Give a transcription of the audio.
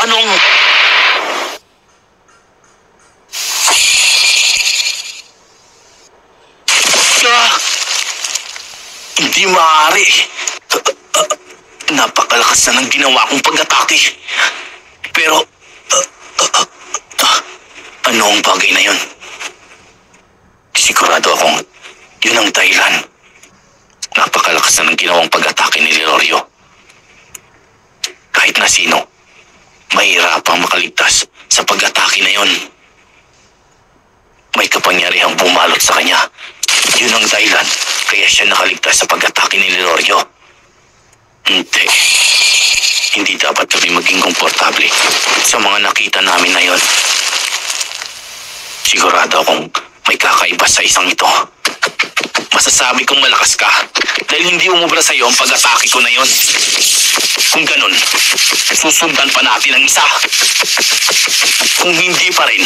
Anong... Hindi maaari. Napakalakas na ng ginawa kong pag-atake. Pero... ano ang bagay na yun? Sigurado akong yun ang dahilan. Napakalakas na ng ginawang pag-atake ni Lilorio. Kahit na sino, mahirapang makaligtas sa pag-atake na yun. May kapangyarihang bumalot sa kanya. Yun ang dahilan kaya siya nakaligtas sa pag-atake ni Lilorio. Hindi. Hindi dapat kami maging komportable sa mga nakita namin na yun. Sigurado akong may kakaiba sa isang ito. Masasabi kong malakas ka dahil hindi umubra sa iyo ang pag-atake ko na yon. Kung ganun, susundan pa natin ang isa. Kung hindi pa rin,